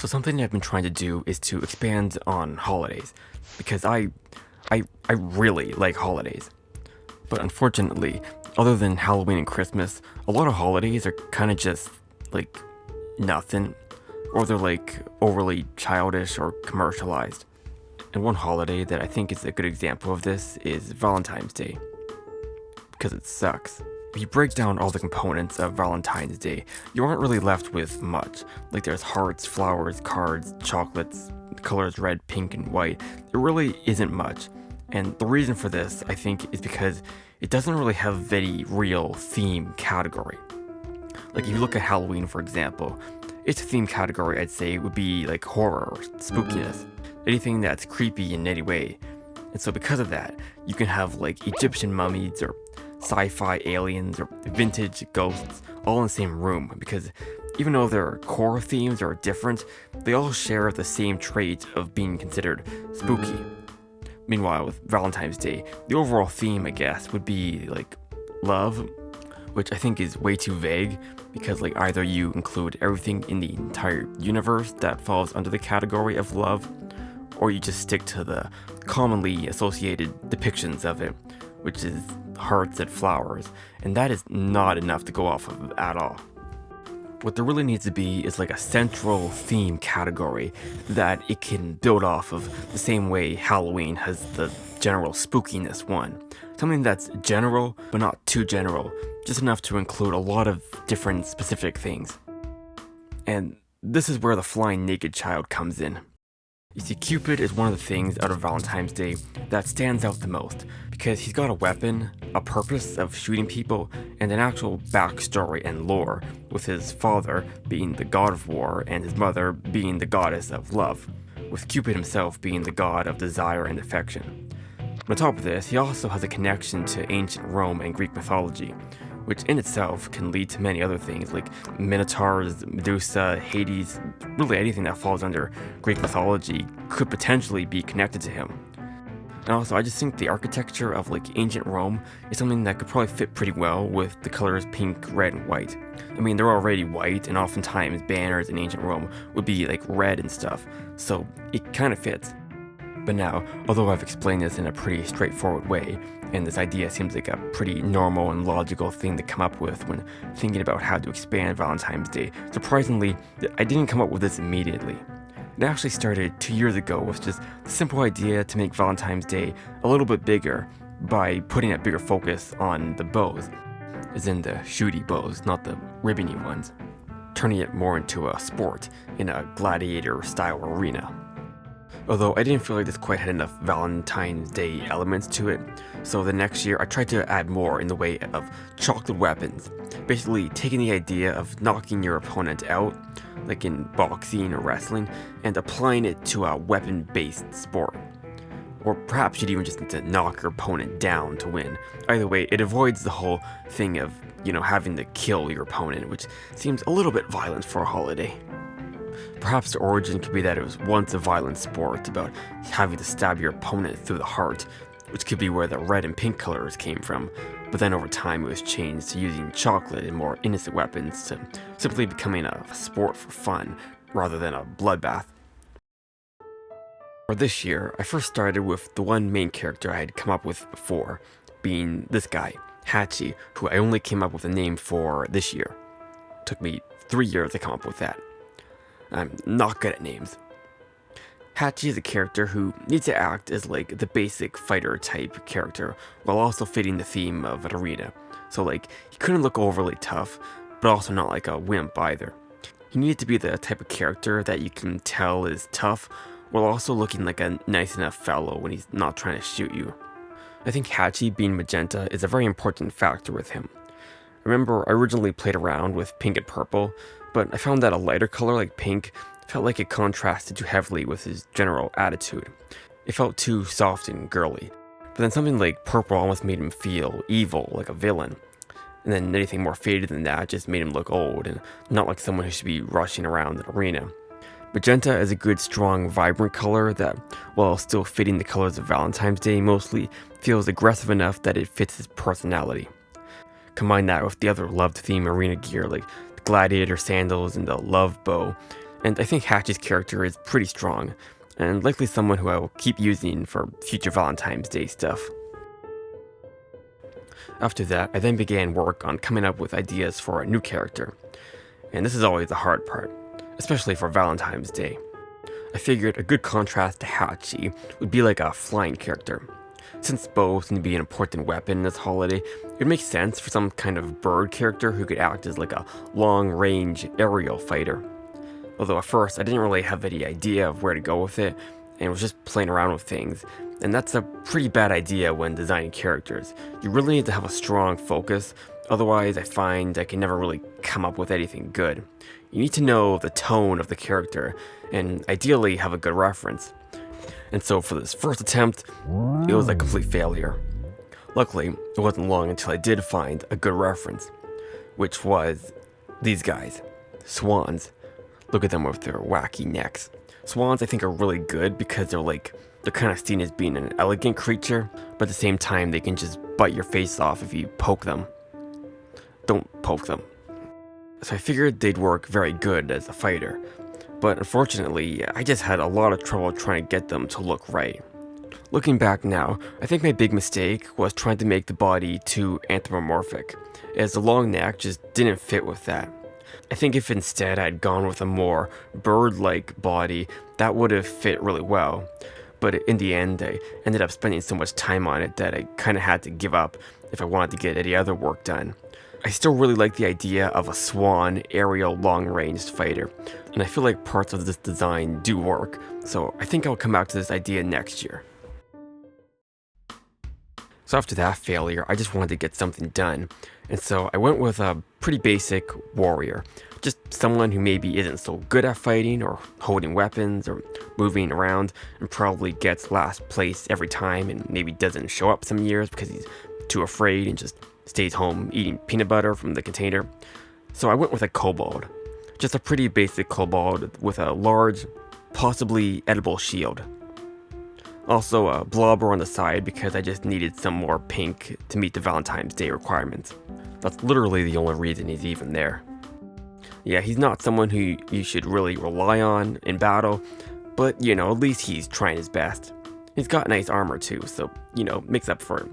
So something I've been trying to do is to expand on holidays, because I really like holidays. But unfortunately, other than Halloween and Christmas, a lot of holidays are kind of just like nothing, or they're like overly childish or commercialized. And one holiday that I think is a good example of this is Valentine's Day, because it sucks. If you break down all the components of Valentine's Day, you aren't really left with much. Like there's hearts, flowers, cards, chocolates, colors red, pink, and white. It really isn't much. And the reason for this, I think, is because it doesn't really have any real theme category. Like if you look at Halloween, for example, its theme category, I'd say, would be like horror or spookiness. Anything that's creepy in any way. And so because of that, you can have like Egyptian mummies or sci-fi aliens or vintage ghosts all in the same room, because even though their core themes are different, they all share the same trait of being considered spooky. Meanwhile, with Valentine's Day, the overall theme, I guess, would be like love, which I think is way too vague, because like either you include everything in the entire universe that falls under the category of love, or you just stick to the commonly associated depictions of it, which is hearts and flowers, and that is not enough to go off of at all. What there really needs to be is like a central theme category that it can build off of, the same way Halloween has the general spookiness one. Something that's general, but not too general, just enough to include a lot of different specific things. And this is where the flying naked child comes in. You see, Cupid is one of the things out of Valentine's Day that stands out the most, because he's got a weapon, a purpose of shooting people, and an actual backstory and lore, with his father being the god of war and his mother being the goddess of love, with Cupid himself being the god of desire and affection. On top of this, he also has a connection to ancient Rome and Greek mythology, which in itself can lead to many other things like Minotaurs, Medusa, Hades. Really anything that falls under Greek mythology could potentially be connected to him. And also, I just think the architecture of like ancient Rome is something that could probably fit pretty well with the colors pink, red, and white. I mean, they're already white, and oftentimes banners in ancient Rome would be like red and stuff, so it kind of fits. But now, although I've explained this in a pretty straightforward way, and this idea seems like a pretty normal and logical thing to come up with when thinking about how to expand Valentine's Day, surprisingly, I didn't come up with this immediately. It actually started 2 years ago with just the simple idea to make Valentine's Day a little bit bigger by putting a bigger focus on the bows, as in the shooty bows, not the ribbony ones, turning it more into a sport in a gladiator-style arena. Although I didn't feel like this quite had enough Valentine's Day elements to it, so the next year I tried to add more in the way of chocolate weapons, basically taking the idea of knocking your opponent out, like in boxing or wrestling, and applying it to a weapon-based sport. Or perhaps you'd even just need to knock your opponent down to win. Either way, it avoids the whole thing of, having to kill your opponent, which seems a little bit violent for a holiday. Perhaps the origin could be that it was once a violent sport about having to stab your opponent through the heart, which could be where the red and pink colors came from, but then over time it was changed to using chocolate and more innocent weapons to simply becoming a sport for fun rather than a bloodbath. For this year, I first started with the one main character I had come up with before, being this guy, Hachi, who I only came up with a name for this year. It took me 3 years to come up with that. I'm not good at names. Hachi is a character who needs to act as like the basic fighter type character while also fitting the theme of an arena. So like, he couldn't look overly tough, but also not like a wimp either. He needed to be the type of character that you can tell is tough while also looking like a nice enough fellow when he's not trying to shoot you. I think Hachi being magenta is a very important factor with him. I remember I originally played around with pink and purple, but I found that a lighter color like pink felt like it contrasted too heavily with his general attitude. It felt too soft and girly. But then something like purple almost made him feel evil, like a villain. And then anything more faded than that just made him look old and not like someone who should be rushing around an arena. Magenta is a good, strong, vibrant color that, while still fitting the colors of Valentine's Day mostly, feels aggressive enough that it fits his personality. Combine that with the other loved theme arena gear like the gladiator sandals and the love bow, and I think Hatch's character is pretty strong, and likely someone who I will keep using for future Valentine's Day stuff. After that, I then began work on coming up with ideas for a new character, and this is always the hard part, especially for Valentine's Day. I figured a good contrast to Hachi would be like a flying character. Since bows seem to be an important weapon this holiday, it would make sense for some kind of bird character who could act as like a long-range aerial fighter. Although at first I didn't really have any idea of where to go with it, and was just playing around with things, and that's a pretty bad idea when designing characters. You really need to have a strong focus, otherwise I find I can never really come up with anything good. You need to know the tone of the character, and ideally have a good reference. And so for this first attempt, it was a complete failure. Luckily, it wasn't long until I did find a good reference, which was these guys, swans. Look at them with their wacky necks. Swans I think are really good because they're kind of seen as being an elegant creature, but at the same time they can just bite your face off if you poke them. Don't poke them. So I figured they'd work very good as a fighter, but unfortunately I just had a lot of trouble trying to get them to look right. Looking back now, I think my big mistake was trying to make the body too anthropomorphic, as the long neck just didn't fit with that. I think if instead I'd gone with a more bird-like body, that would have fit really well. But in the end, I ended up spending so much time on it that I kind of had to give up if I wanted to get any other work done. I still really like the idea of a swan aerial long-ranged fighter, and I feel like parts of this design do work, so I think I'll come back to this idea next year. So after that failure, I just wanted to get something done, and so I went with a pretty basic warrior. Just someone who maybe isn't so good at fighting or holding weapons or moving around, and probably gets last place every time and maybe doesn't show up some years because he's too afraid and just stays home eating peanut butter from the container. So I went with a kobold. Just a pretty basic kobold with a large, possibly edible shield. Also a blobber on the side because I just needed some more pink to meet the Valentine's Day requirements. That's literally the only reason he's even there. Yeah, he's not someone who you should really rely on in battle, but at least he's trying his best. He's got nice armor too, so makes up for it.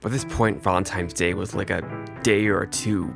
By this point, Valentine's Day was like a day or two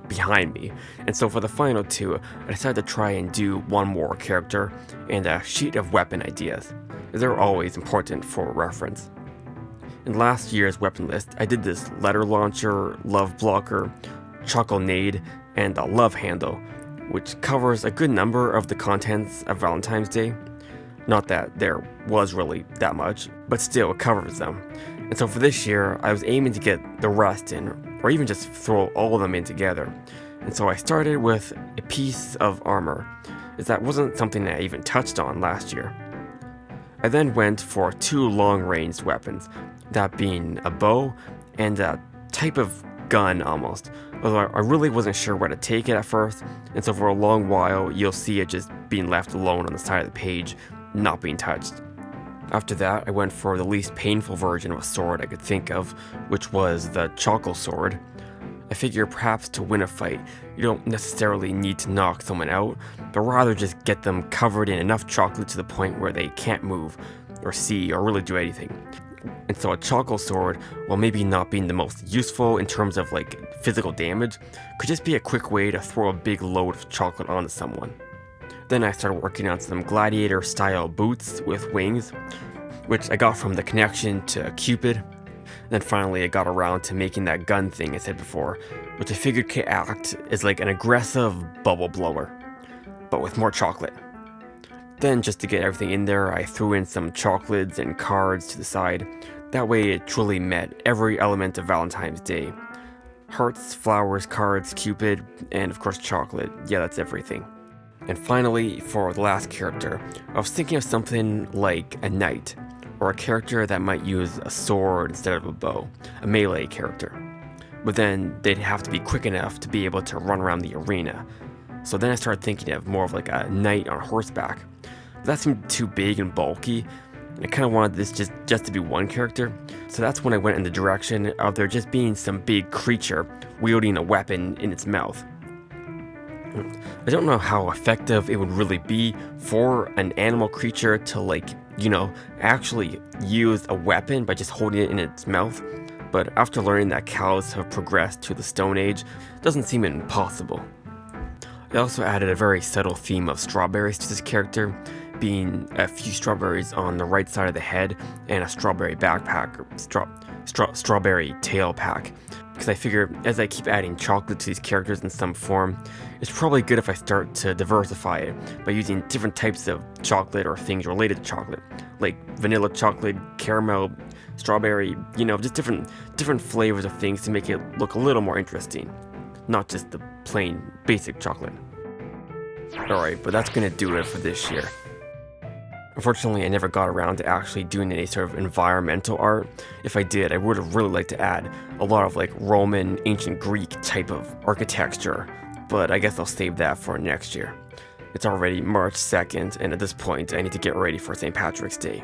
behind me, and so for the final two, I decided to try and do one more character and a sheet of weapon ideas. They're always important for reference. In last year's weapon list, I did this letter launcher, love blocker, chocolate, and a love handle, which covers a good number of the contents of Valentine's Day. Not that there was really that much, but still it covers them. And so for this year, I was aiming to get the rest in, or even just throw all of them in together. And so I started with a piece of armor, as that wasn't something I even touched on last year. I then went for two long-ranged weapons, that being a bow and a type of gun almost, although I really wasn't sure where to take it at first, and so for a long while you'll see it just being left alone on the side of the page, not being touched. After that, I went for the least painful version of a sword I could think of, which was the chocolate sword. I figure perhaps to win a fight, you don't necessarily need to knock someone out, but rather just get them covered in enough chocolate to the point where they can't move, or see, or really do anything. And so a chocolate sword, while maybe not being the most useful in terms of physical damage, could just be a quick way to throw a big load of chocolate onto someone. Then I started working on some gladiator style boots with wings, which I got from the connection to Cupid. Then finally I got around to making that gun thing I said before, which I figured could act as an aggressive bubble blower, but with more chocolate. Then just to get everything in there, I threw in some chocolates and cards to the side. That way it truly met every element of Valentine's Day. Hearts, flowers, cards, Cupid, and of course chocolate. Yeah, that's everything. And finally, for the last character, I was thinking of something like a knight, or a character that might use a sword instead of a bow, a melee character. But then they'd have to be quick enough to be able to run around the arena. So then I started thinking of more of a knight on horseback. That seemed too big and bulky, I kind of wanted this just to be one character, so that's when I went in the direction of there just being some big creature wielding a weapon in its mouth. I don't know how effective it would really be for an animal creature to, like, actually use a weapon by just holding it in its mouth, but after learning that cows have progressed to the Stone Age, it doesn't seem impossible. I also added a very subtle theme of strawberries to this character, being a few strawberries on the right side of the head and a strawberry backpack, or strawberry tail pack. Because I figure as I keep adding chocolate to these characters in some form, it's probably good if I start to diversify it by using different types of chocolate or things related to chocolate, like vanilla chocolate, caramel, strawberry, just different flavors of things to make it look a little more interesting, not just the plain basic chocolate. Alright, but that's gonna do it for this year. Unfortunately, I never got around to actually doing any sort of environmental art. If I did, I would have really liked to add a lot of like Roman, ancient Greek type of architecture, but I guess I'll save that for next year. It's already March 2nd, and at this point, I need to get ready for St. Patrick's Day.